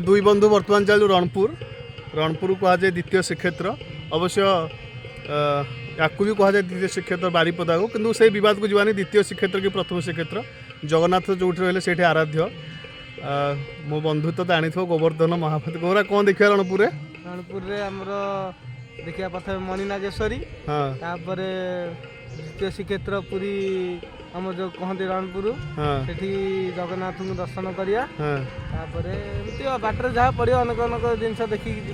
दुई बंधु बर्तमान चलू रणपुर रणपुर कह जाए द्वितीय श्रीक्षेत्र अवश्य या भी कह जाए द्वितीय श्रीक्षेत्र बारिपदा को किंतु से बद को जीवानी द्वितीय श्रीक्षेत्र कि प्रथम श्रीक्षेत्र जगन्नाथ जो रही से आराध्य मो बंधु तो जानी गोवर्धन महापात्र गोरा कौन देखा रणपुर रणपुर देखा प्रथम मणिनागेश्वरी द्वितीय श्रीक्षेत्र पुरी आम जो कहते रणपुर से जगन्नाथ को दर्शन करिया बाटर जहाँ पड़ो अनेक अनेक जिन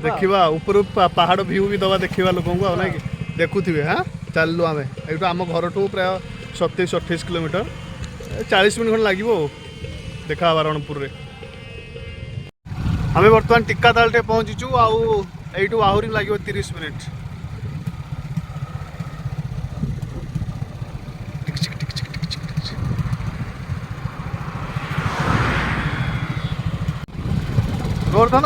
देखा ऊपर पहाड़ व्यू भी दवा देखा लोक ना कि देखुवे हाँ चलू आम ये आम घर ठू प्राय 27-28 किलोमीटर 40 मिनट खंड लगे देखा रणपुर में आम बर्तमान टिक्काताल टे पहुँचीचु आउ आहरी लगे 30 मिनट गोवर्धन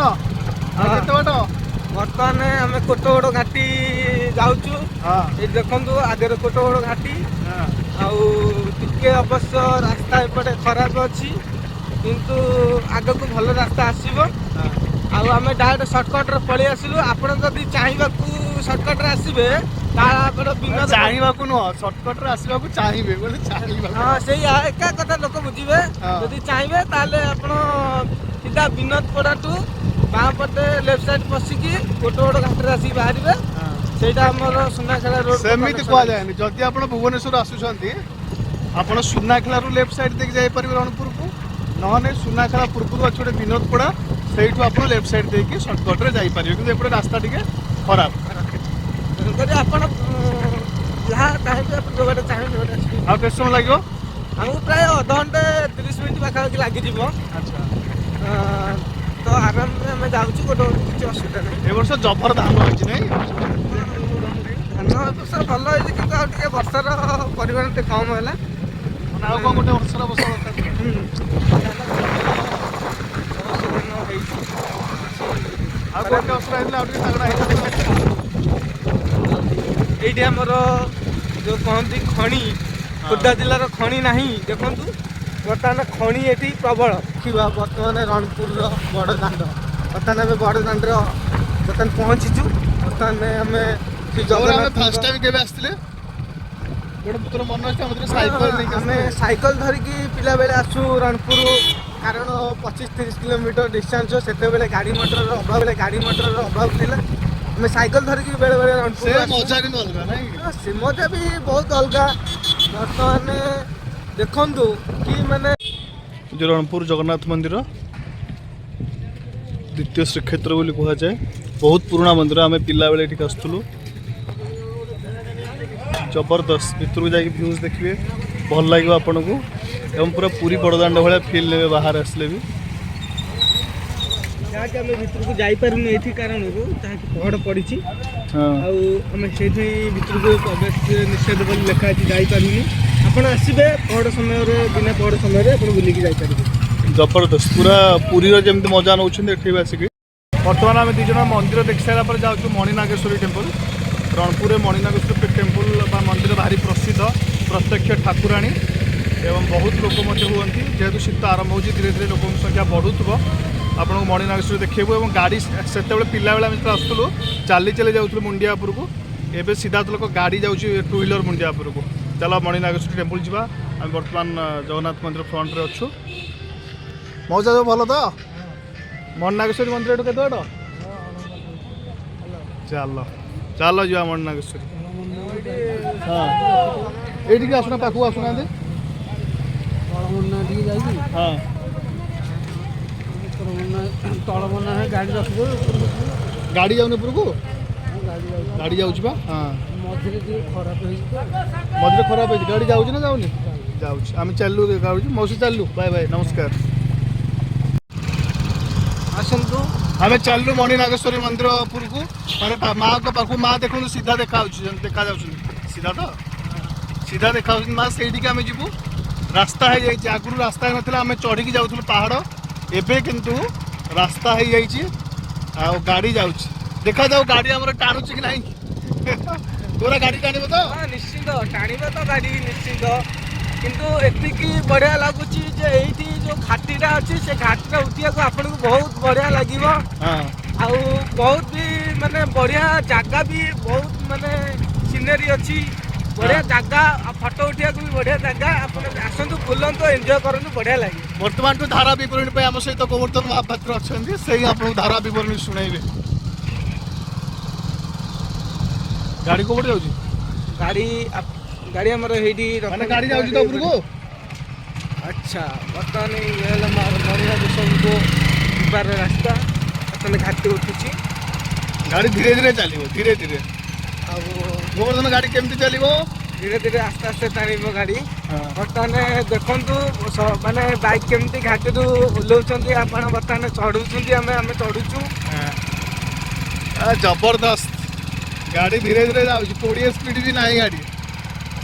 बर्तमान आम कोटगड़ घाटी जाऊँ ये देखु आगे कोटगड़ घाटी आगे अवश्य रास्ता एपटे खराब अच्छी किंतु आग को भल रास्ता आसो आम डायरेक्ट सर्टकट पलि आसलु आपड़ जदि चाहिए सर्टकट आसबे चाहिए नुह सर्टकट आसवा चाहिए हाँ से एका कथा लोक बुझे जदि चाहिए आप सीधा विनोदपड़ा टू बाँ पटे लेफ्ट साइड पशिकी कोटगड़ घाट आसिक बाहर से सुनाखेला रोड सेमती कह जाए जदि आप भुवनेश्वर आसुँच आप सुनाखेला लेफ्ट साइड देख जापर रणपुर को ना सुनाखेला पूर्व अच्छे गोटे विनोदपड़ा से आप लेफ्ट साइड देखिए सर्टकट जापर कि रास्ता टी खराब आप जहाँ चाहिए जो बाटे चाहिए आ केत समय लगे आमको प्राय अध घंटे 30 मिनट पाखापाखि लगे तो आराम से आम जाऊँ गोटे किसी असुविधा नहीं ए वर्ष जबर धान होती नहीं धान वर्ष भल होती कि वर्षार परिमाण टे कम है गोटे वर्षर बस ये आमर जो कहती खणी खोर्धा जिलार खणी ना देखु बर्तमान खणी ये प्रबल देखा बर्तमान रणपुर बड़ दाण्ड बर्तमान बड़ दाण्ड बर्तमान पहुँचीचु बर्तमान आम फर्स्ट टाइम के मन आम सैकल धरिकी पिला बेले आसु रणपुर कारण 25-30 किलोमीटर डिस्टेंस से गाड़ी मटर अभाव था आम सैकल धरिकी बेले बेले रणपुर से मजा भी बहुत अलग बर्तमान देखु कि माने जो रणपुर जगन्नाथ मंदिर द्वितीय श्रीक्षेत्र बोली कह जाए बहुत पुराना मंदिर आम पिला बेले ठीक आसलु जबरदस्त भितर जाकि भ्यूज देखिए भल लगे आपन को एवं पूरा पूरी बड़दाण्ड भाया फिल ने बाहर आसले भी भितर को जापारूँ ये कारण को जहाँ पहाड़ पड़ी आम से भितर को प्रवेश निषेध बोली लिखाई जापारूनी आपड़ आसबे पहाड़ समय बिना पहाड़ समय बुलिकी जापारे जबरदस्त पूरा पूरी जमी मजा नौ आसिक बर्तमान आम दुज मंदिर देख सारापर जाऊँ मणिनागेश्वरी टेम्पल रणपुर मणिनागेश्वरी टेम्पल मंदिर भारी प्रसिद्ध प्रत्यक्ष ठाकुराणी एवं बहुत लोक हुए जेहेतु शीत आरंभ हो धीरे धीरे लोक संख्या बढ़ुव आपको मणिनागेश्वरी देखो और गाड़ी से पिला बेला जो आसलु चली चली जाऊँ मुंडिया उपर को एवं सीधा लोक गाड़ी जाऊँगी 2 व्हीलर मुंडिया उपर को चलो मणिनागेश्वरी टेम्पल जावा आम बर्तमान जगन्नाथ मंदिर फ्रंट रे अच्छु मौजा जो भल तो मणिनागेश्वरी मंदिर के बाट चल चल जा मणिनागेश्वरी हाँ ये आसना पाखु आसुना हाँ तलमना है गाड़ी रख गाड़ी जाऊन उपर को गाड़ी जाऊँ हाँ मझे खराब मझे खराब है गाड़ी जाऊँ ना जाऊनी जाऊँ आम चलू गाड़ी मौसी चलू बाय बाय नमस्कार आसतु आम चलू मणिनागेश्वरी मंदिर उपर को माने माँ को पाखु माँ देखो सीधा देखा देखा सीधा तो सीधा देखा माँ से आम जीवु रास्ता है आगुरी रास्ता ना आम चढ़ी जाऊँ पहाड़ एवं किंतु रास्ता है गाड़ी जाऊँ देखा जाऊ गाड़ी आम टाणुची कि नहीं पूरा गाड़ी टाणव तो निश्चित टाणव तो गाड़ी निश्चित କିନ୍ତୁ ଏତିକି ବଢ଼ିଆ ଲାଗୁଛି ଯେ ଏଇଠି ଯୋଉ ଘାଟିଟା ଅଛି ସେ ଘାଟିଟା ଉଠିବାକୁ ଆପଣଙ୍କୁ ବହୁତ ବଢ଼ିଆ ଲାଗିବ। ଆଉ ବହୁତ ବି ମାନେ ବଢ଼ିଆ ଜାଗା ବି ବହୁତ ମାନେ ସିନେରୀ ଅଛି ବଢ଼ିଆ ଜାଗା ଆଉ ଫଟୋ ଉଠିବାକୁ ବି ବଢ଼ିଆ ଜାଗା। ଆପଣ ଆସନ୍ତୁ ବୁଲନ୍ତୁ ଏନ୍ଜୟ କରନ୍ତୁ ବଢ଼ିଆ ଲାଗିବ। ବର୍ତ୍ତମାନଠୁ ଧାରା ବିବରଣୀ ପାଇଁ ଆମ ସହିତ ଗୋବର୍ଦ୍ଧନ ମହାପାତ୍ର ଅଛନ୍ତି, ସେଇ ଆପଣଙ୍କୁ ଧାରା ବିବରଣୀ ଶୁଣେଇବେ। ଗାଡ଼ି କୋଉପଟେ ଯାଉଛି? ଗାଡ଼ି ଆମର ହେଇଠି ମାନେ ଗାଡ଼ି ଯାଉଛି ତ ଉପରକୁ? ଆଚ୍ଛା ବର୍ତ୍ତମାନ ଇଏ ହେଲା ମଣିନାଗେଶ୍ୱରକୁ ଯିବାର ରାସ୍ତା। ବର୍ତ୍ତମାନ ଘାଟି ଉଠୁଛି ଗାଡ଼ି ଧୀରେ ଧୀରେ ଚାଲିବ, ଧୀରେ ଧୀରେ। ଆଉ ଗୋବର୍ଦ୍ଧନ ଗାଡ଼ି କେମିତି ଚାଲିବ? ଧୀରେ ଧୀରେ ଆସ୍ତେ ଆସ୍ତେ ଟାଣିବ ଗାଡ଼ି। ବର୍ତ୍ତମାନ ଦେଖନ୍ତୁ ମାନେ ବାଇକ୍ କେମିତି ଘାଟିରୁ ଓହ୍ଲାଉଛନ୍ତି, ଆପଣ ବର୍ତ୍ତମାନ ଚଢ଼ୁଛନ୍ତି, ଆମେ ଚଢ଼ୁଛୁ। ଜବରଦସ୍ତ ଗାଡ଼ି ଧୀରେ ଧୀରେ ଯାଉଛି, 20 ସ୍ପିଡ୍ ବି ନାହିଁ ଗାଡ଼ି,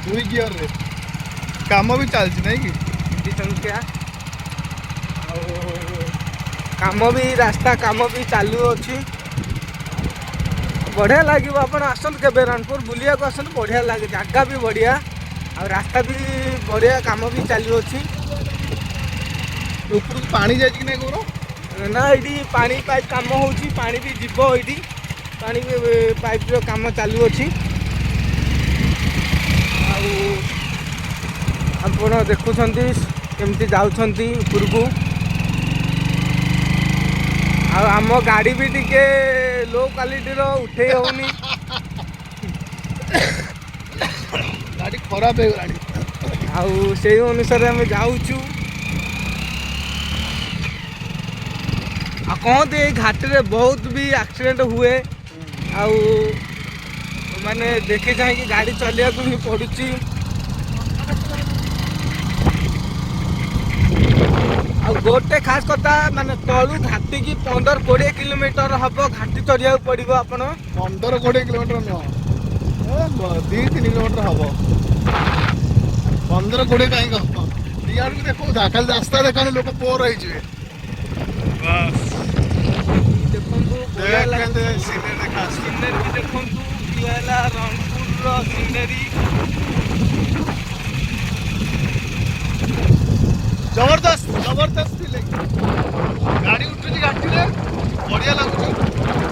2 ଗିଅରରେ। କାମ ବି ଚାଲିଛି ନାଇଁ କି? ସଂଖ୍ୟା ଆଉ କାମ ବି ରାସ୍ତା କାମ ବି ଚାଲୁଅଛି। ବଢ଼ିଆ ଲାଗିବ, ଆପଣ ଆସନ୍ତୁ କେବେ ରଣପୁର ବୁଲିବାକୁ ଆସନ୍ତୁ, ବଢ଼ିଆ ଲାଗେ, ଜାଗା ବି ବଢ଼ିଆ ଆଉ ରାସ୍ତା ବି ବଢ଼ିଆ, କାମ ବି ଚାଲୁଅଛି। ଉପରକୁ ପାଣି ଯାଇଛି କି ନାଇଁ କହୁନ? ନା ଏଇଠି ପାଣି ପାଇପ୍ କାମ ହେଉଛି, ପାଣି ବି ଯିବ ଏଇଠି, ପାଣି ପାଇପ୍ର କାମ ଚାଲୁଅଛି। ଆଉ ଆପଣ ଦେଖୁଛନ୍ତି କେମିତି ଯାଉଛନ୍ତି ଉପରକୁ। ଆଉ ଆମ ଗାଡ଼ି ବି ଟିକେ ଲୋ କ୍ୱାଲିଟିର ଉଠେଇ ହେଉନି, ଗାଡ଼ି ଖରାପ ହେଇଗଲାଣି। ଆଉ ସେଇ ଅନୁସାରେ ଆମେ ଯାଉଛୁ। ଆଉ କହନ୍ତି ଏଇ ଘାଟିରେ ବହୁତ ବି ଆକ୍ସିଡେଣ୍ଟ ହୁଏ, ଆଉ ମାନେ ଦେଖି ଚାହିଁକି ଗାଡ଼ି ଚଲେଇବାକୁ ହିଁ ପଡ଼ୁଛି। ଆଉ ଗୋଟେ ଖାସ୍ କଥା ମାନେ ତଳୁ ଘାଟିକି 15-20 କିଲୋମିଟର ହବ ଘାଟି ଚଢ଼ିବାକୁ ପଡ଼ିବ। ଆପଣ 15-20 କିଲୋମିଟର ନୁହଁ, 2-3 କିଲୋମିଟର ହବ। 15-20 କାହିଁକି ହବ? ଇଆଡ଼କୁ ଦେଖ, ଖାଲି ରାସ୍ତା ଦେଖାନି, ଲୋକ ବୋର ହେଇଯିବେ। ଦେଖନ୍ତୁ ସିନେରୀ ଦେଖା ସିନେରୀ ବି ଦେଖନ୍ତୁ, ଇଏ ହେଲା ରଣପୁରର ସିନେରୀ। ଜବରଦସ୍ତ ଜବରଦସ୍ତ ଫିଲିଂ। ଗାଡ଼ି ଉଠୁଛି ଘାଟିରେ, ବଢ଼ିଆ ଲାଗୁଛି।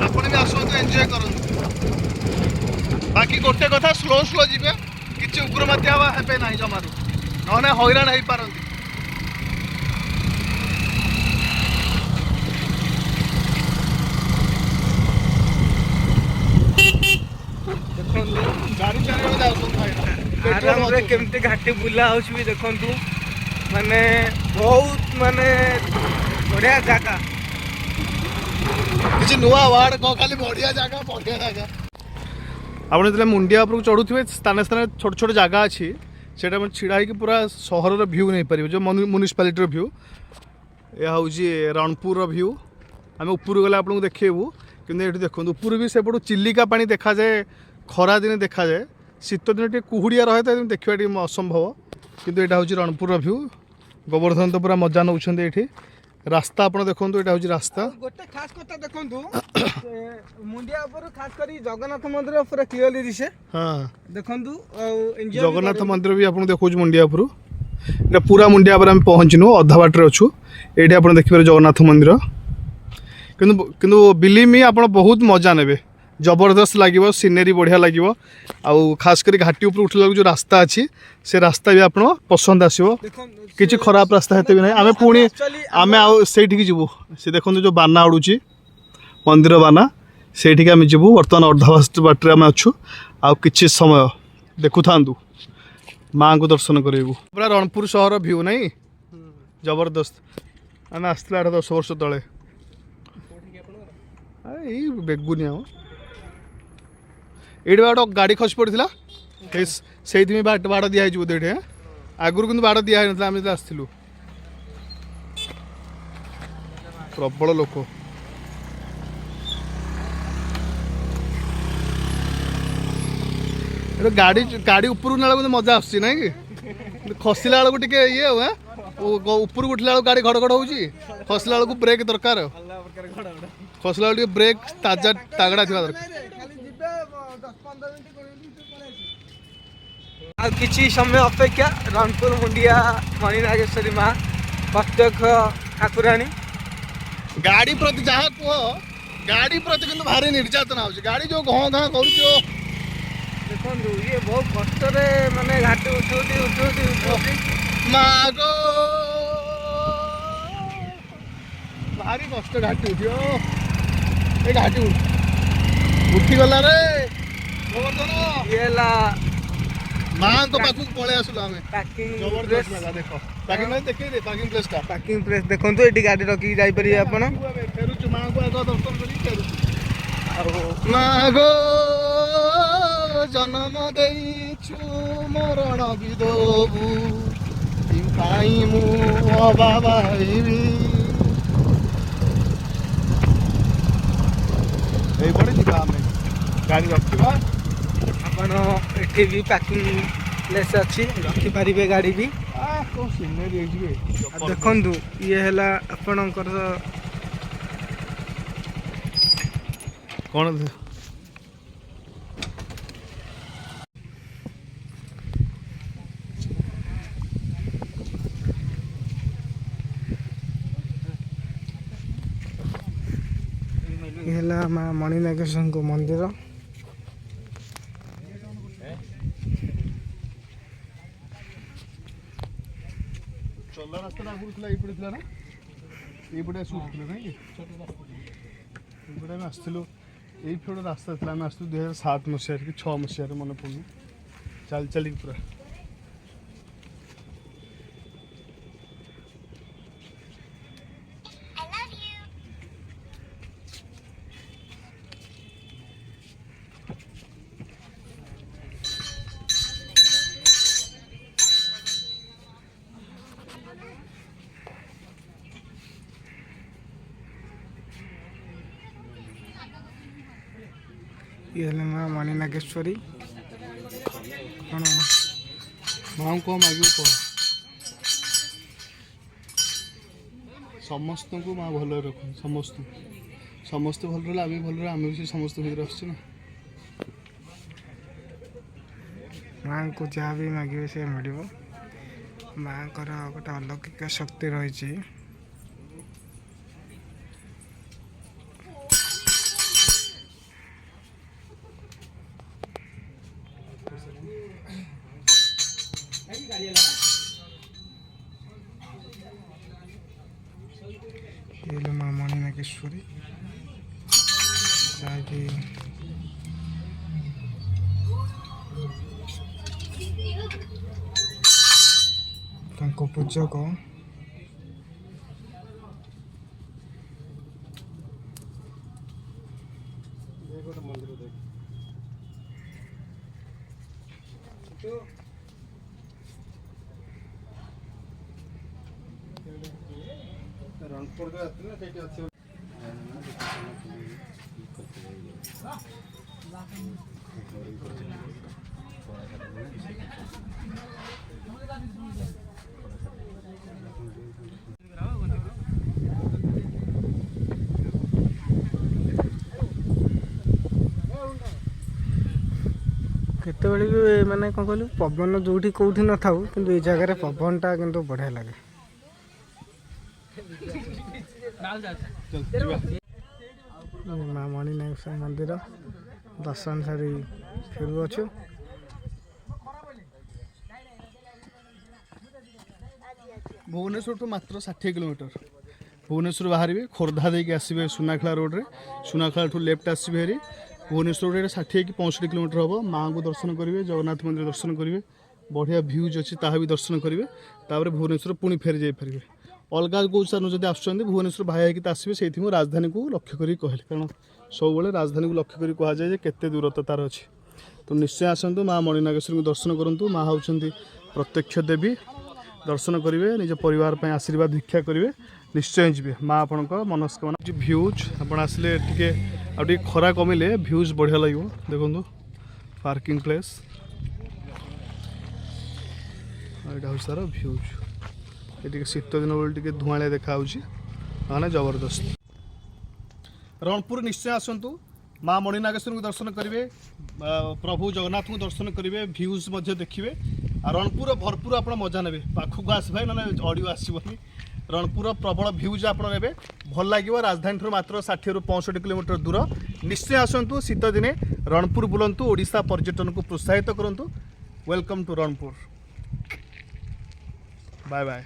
ଆପଣ ବି ଆସନ୍ତୁ, ଏନ୍ଜୟ କରନ୍ତୁ। ବାକି ଗୋଟେ କଥା, ସ୍ଲୋ ସ୍ଲୋ ଯିବେ, କିଛି ଉଗ୍ର ମାତ୍ୟା ହେବେ ନାହିଁ ଜମାରୁ, ନହେଲେ ହଇରାଣ ହେଇପାରନ୍ତି। ଦେଖନ୍ତୁ ଗାଡ଼ି ଚାରିଆଡ଼େ ଯାଉଛନ୍ତି ଆରାମରେ କେମିତି ଘାଟି ବୁଲା ହେଉଛି ବି ଦେଖନ୍ତୁ, ମାନେ ବହୁତ ମାନେ ବଢ଼ିଆ ଜାଗା। କିଛି ନୂଆ ୱାର୍ଡ କହ, ଖାଲି ବଢ଼ିଆ ଜାଗା, ବଢ଼ିଆ ଜାଗା। ଆପଣ ଯେତେବେଳେ ମୁଣ୍ଡିଆ ଉପରକୁ ଚଢ଼ୁଥିବେ, ସ୍ଥାନେ ସ୍ଥାନେ ଛୋଟ ଛୋଟ ଜାଗା ଅଛି, ସେଇଟା ଆମେ ଛିଡ଼ା ହେଇକି ପୁରା ସହରର ଭ୍ୟୁ ନେଇପାରିବେ, ଯେଉଁ ମ୍ୟୁନିସିପାଲିଟିର ଭ୍ୟୁ। ଏହା ହେଉଛି ରଣପୁରର ଭ୍ୟୁ। ଆମେ ଉପରକୁ ଗଲେ ଆପଣଙ୍କୁ ଦେଖେଇବୁ, କିନ୍ତୁ ଏଠି ଦେଖନ୍ତୁ ଉପରୁ ବି ସେପଟୁ ଚିଲିକା ପାଣି ଦେଖାଯାଏ, ଖରାଦିନେ ଦେଖାଯାଏ, ଶୀତ ଦିନେ ଟିକେ କୁହୁଡ଼ିଆ ରହେ, ତ ଦେଖିବା ଟିକେ ଅସମ୍ଭବ। କିନ୍ତୁ ଏଇଟା ହେଉଛି ରଣପୁରର ଭ୍ୟୁ। ଗୋବର୍ଦ୍ଧନ ତ ପୁରା ମଜା ନେଉଛନ୍ତି ଏଇଠି। ରାସ୍ତା ଆପଣ ଦେଖନ୍ତୁ, ଏଇଟା ହେଉଛି ରାସ୍ତା। ଗୋଟେ ଖାସ୍ କଥା ଦେଖନ୍ତୁ, ମୁଣ୍ଡିଆ ଉପରୁ ଖାସ୍ କରି ଜଗନ୍ନାଥ ମନ୍ଦିର ପୁରା କ୍ଲିୟରଲି ଦିଶେ। ହଁ ଦେଖନ୍ତୁ, ଆଉ ଜଗନ୍ନାଥ ମନ୍ଦିର ବି ଆପଣଙ୍କୁ ଦେଖାଉଛି ମୁଣ୍ଡିଆ ଉପରୁ। ଏଇଟା ପୁରା ମୁଣ୍ଡିଆ ଉପରେ ଆମେ ପହଞ୍ଚିନୁ, ଅଧା ବାଟରେ ଅଛୁ। ଏଇଠି ଆପଣ ଦେଖିପାରିବେ ଜଗନ୍ନାଥ ମନ୍ଦିର। କିନ୍ତୁ ବିଲିଭ୍ ମି, ଆପଣ ବହୁତ ମଜା ନେବେ, ଜବରଦସ୍ତ ଲାଗିବ, ସିନେରୀ ବଢ଼ିଆ ଲାଗିବ। ଆଉ ଖାସ୍ କରି ଘାଟି ଉପରୁ ଉଠିଲା ବେଳକୁ ଯେଉଁ ରାସ୍ତା ଅଛି, ସେ ରାସ୍ତା ବି ଆପଣ ପସନ୍ଦ ଆସିବ, କିଛି ଖରାପ ରାସ୍ତା ହେତେ ବି ନାହିଁ। ଆମେ ଆଉ ସେଇଠିକି ଯିବୁ। ସେ ଦେଖନ୍ତୁ ଯେଉଁ ବାନା ଉଡ଼ୁଛି, ମନ୍ଦିର ବାନା, ସେଇଠିକି ଆମେ ଯିବୁ। ବର୍ତ୍ତମାନ ଅର୍ଦ୍ଧ ବାଟରେ ଆମେ ଅଛୁ, ଆଉ କିଛି ସମୟ ଦେଖୁଥାନ୍ତୁ, ମାଆଙ୍କୁ ଦର୍ଶନ କରିବୁ। ପୁରା ରଣପୁର ସହର ଭ୍ୟୁ ନାହିଁ, ଜବରଦସ୍ତ। ଆମେ ଆସିଥିଲେ 8-10 ବର୍ଷ ତଳେ। ଏଇ ବେଗୁନିଆ ଏଇଠି ଗୋଟେ ଗାଡ଼ି ଖସି ପଡ଼ିଥିଲା, ସେଇଥିପାଇଁ ବାଡ଼ ଦିଆହେଇଛି ବୋଧେ ଏଠି। ଆଗରୁ କିନ୍ତୁ ବାଡ଼ ଦିଆ ହେଇନଥିଲା, ଆମେ ଯେତେବେଳେ ଆସିଥିଲୁ। ପ୍ରବଳ ଲୋକ। ଏଟା ଗାଡ଼ି ଉପରକୁ ନେଲା ବେଳକୁ ମଜା ଆସୁଛି ନାଇଁ କି? ଖସିଲା ବେଳକୁ ଟିକେ ଇଏ ଆଉ ଉପରକୁ ଉଠିଲା ବେଳକୁ ଗାଡ଼ି ଘଡ଼ ଘଡ଼ ହେଉଛି, ଖସିଲା ବେଳକୁ ବ୍ରେକ୍ ଦରକାର। ଖସିଲା ବେଳକୁ ଟିକେ ବ୍ରେକ୍ ତାଗଡ଼ା ଥିବା ଦରକାର। ଆଉ କିଛି ସମୟ ଅପେକ୍ଷା ରଣପୁର ମୁଣ୍ଡିଆ ମଣିନାଗେଶ୍ୱରୀ ମା ପ୍ରତ୍ୟକ୍ଷ ଠାକୁରାଣୀ। ଗାଡ଼ି ପ୍ରତି ଯାହା କୁହ, ଗାଡ଼ି ପ୍ରତି କିନ୍ତୁ ଭାରି ନିର୍ଯାତନା ହେଉଛି। ଗାଡ଼ି ଯେଉଁ ଘଁ ଘାଁ କରୁଛି, ଦେଖନ୍ତୁ ଇଏ ବହୁତ କଷ୍ଟରେ ମାନେ ଘାଟି ଉଠଉଠି ମାଗ ଭାରି କଷ୍ଟ ଘାଟି ଉଠିବ। ଏ ଘାଟି ଉଠିଗଲା ରେ ଗୋବର୍ଦ୍ଧନ। ଇଏ ହେଲା ମାଙ୍କ ପାଖକୁ ପଳେଇ ଆସିଲୁ ଆମେ। ପାର୍କିଂ ଜବରଦସ୍ତ ଜାଗା ଦେଖ। ପାର୍କିଂ ପ୍ଲେସ୍ ଦେଖେଇ ଦେ, ପାର୍କିଂ ପ୍ଲେସ୍ଟା। ପାର୍କିଂ ପ୍ଲେସ୍ ଦେଖନ୍ତୁ, ଏଠି ଗାଡ଼ି ରଖିକି ଯାଇପାରିବେ ଆପଣ। ଫେରୁଛୁ ମାଙ୍କୁ ଆଗ ଦର୍ଶନ କରିକି ଫେରୁଛୁ। ଆଉ ମାଗୋ ଜନ୍ମ ଦେଇଛୁ ମରଣ ବି ଦବୁ, କାହିଁ ମୁଁ ଅବାବା ହେବି। ଏଇପଟେ ଯିବା ଆମେ, ଗାଡ଼ି ରଖିବା। ଆପଣ ଏଠି ବି ପାର୍କିଂ ପ୍ଲେସ୍ ଅଛି, ରଖିପାରିବେ ଗାଡ଼ି ବି। କ'ଣ ସିନେରୀ ହେଇଯିବେ। ଦେଖନ୍ତୁ ଇଏ ହେଲା ଆପଣଙ୍କର କ'ଣ ଇଏ ହେଲା ମା ମଣିନାଗେଶ୍ୱରୀଙ୍କ ମନ୍ଦିର। ଚଲା ରାସ୍ତାଟା ଆଗରୁ ଥିଲା, ଏଇପଟେ ଥିଲା ନା? ଏଇପଟେ ଆସି ଉଠୁଥିଲେ ନାଇଁ କି? ଏଇପଟେ ଆମେ ଆସିଥିଲୁ, ଏଇପଟେ ରାସ୍ତା ଥିଲା। ଆମେ ଆସିଥିଲୁ 2007 ମସିହାରେ କି 6 ମସିହାରେ, ମନେ ପଡ଼ୁନି। ଚାଲି ଚାଲିକି ପୁରା ଇଏ ହେଲା ମା ମଣିନାଗେଶ୍ୱରୀ। କ'ଣ ମାଆଙ୍କୁ କ'ଣ ମାଗିବୁ କହ? ସମସ୍ତଙ୍କୁ ମା ଭଲରେ ରଖନ୍ତି, ସମସ୍ତଙ୍କୁ। ସମସ୍ତେ ଭଲ ରହିଲେ ଆମେ ବି ଭଲ ରହିଲେ, ଆମେ ବି ସେ ସମସ୍ତ ଭିତରେ ଆସୁଛୁ ନା। ମାଆଙ୍କୁ ଯାହା ବି ମାଗିବେ ସେ ମିଳିବ। ମାଆଙ୍କର ଗୋଟେ ଅଲୌକିକ ଶକ୍ତି ରହିଛି। ये लो माँ मणिनागेश्वरी ଯାହାକି ତାଙ୍କ ପୂଜକ ରଣପୁର ସେଇଠି ଅଛି। କେତେବେଳେ ବି ମାନେ କ'ଣ କହିଲୁ, ପବନ ଯେଉଁଠି କେଉଁଠି ନଥାଉ କିନ୍ତୁ ଏଇ ଜାଗାରେ ପବନଟା କିନ୍ତୁ ବଢ଼ିଆ ଲାଗେ। ମା ମଣିନାଗେଶ୍ୱରୀ ମନ୍ଦିର ଦର୍ଶନ ସାରି ଫେରୁଅଛୁ। ଭୁବନେଶ୍ୱରଠୁ ମାତ୍ର 60 କିଲୋମିଟର। ଭୁବନେଶ୍ୱର ବାହାରିବେ, ଖୋର୍ଦ୍ଧା ଦେଇକି ଆସିବେ ସୁନାଖେଳା ରୋଡ଼ରେ। ସୁନାଖେଳାଠୁ ଲେଫ୍ଟ ଆସିବେ ହେରି ଭୁବନେଶ୍ୱର 60 କି 65 କିଲୋମିଟର ହେବ। ମାଆଙ୍କୁ ଦର୍ଶନ କରିବେ, ଜଗନ୍ନାଥ ମନ୍ଦିର ଦର୍ଶନ କରିବେ, ବଢ଼ିଆ ଭ୍ୟୁଜ୍ ଅଛି ତାହା ବି ଦର୍ଶନ କରିବେ। ତାପରେ ଭୁବନେଶ୍ୱର ପୁଣି ଫେରି ଯାଇପାରିବେ। ଅଲଗା କେଉଁ ସ୍ଥାନରୁ ଯଦି ଆସୁଛନ୍ତି ଭୁବନେଶ୍ୱର ବାହା ହେଇକି ତ ଆସିବେ। ସେଇଥିପାଇଁ ରାଜଧାନୀକୁ ଲକ୍ଷ୍ୟ କରିକି କହିଲେ, କାରଣ ସବୁବେଳେ ରାଜଧାନୀକୁ ଲକ୍ଷ୍ୟ କରି କୁହାଯାଏ ଯେ କେତେ ଦୂରତା ତାର ଅଛି। ତ ନିଶ୍ଚୟ ଆସନ୍ତୁ, ମା ମଣିନାଗେଶ୍ୱରୀଙ୍କୁ ଦର୍ଶନ କରନ୍ତୁ। ମା ହେଉଛନ୍ତି ପ୍ରତ୍ୟକ୍ଷ ଦେବୀ। ଦର୍ଶନ କରିବେ, ନିଜ ପରିବାର ପାଇଁ ଆଶୀର୍ବାଦ ଭିକ୍ଷା କରିବେ, ନିଶ୍ଚୟ ଯିବେ। ମା ଆପଣଙ୍କ ମନସ୍କାମନା। ଭ୍ୟୁଜ୍ ଆପଣ ଆସିଲେ ଟିକେ ଆଉ ଟିକେ ଖରା କମିଲେ ଭ୍ୟୁଜ୍ ବଢ଼ିଆ ଲାଗିବ। ଦେଖନ୍ତୁ ପାର୍କିଂ ପ୍ଲେସ୍, ଏଇଟା ହେଉଛି ତାର ଭ୍ୟୁଜ୍। ଏ ଟିକେ ଶୀତ ଦିନ ବେଳେ ଟିକେ ଧୂଆଁଳିଆ ଦେଖାହେଉଛି, ନହେଲେ ଜବରଦସ୍ତ। ରଣପୁର ନିଶ୍ଚୟ ଆସନ୍ତୁ। माँ मणिनागेश्वर को दर्शन करेंगे, प्रभु जगन्नाथ को दर्शन करेंगे, भ्यूज देखिए। रणपुर भरपूर आप मजा ने पाखक आसवे ना अडियो आसबनी। रणपुर प्रबल भ्यूज आप ने भल लगे। राजधानी ठूँ मात्र 60 ରୁ 65 किलोमीटर दूर। निश्चय आसतु शीत दिने रणपुर बुलंतु, ओडिशा पर्यटन को प्रोत्साहित करूँ। Welcome to Ranpur. Bye bye.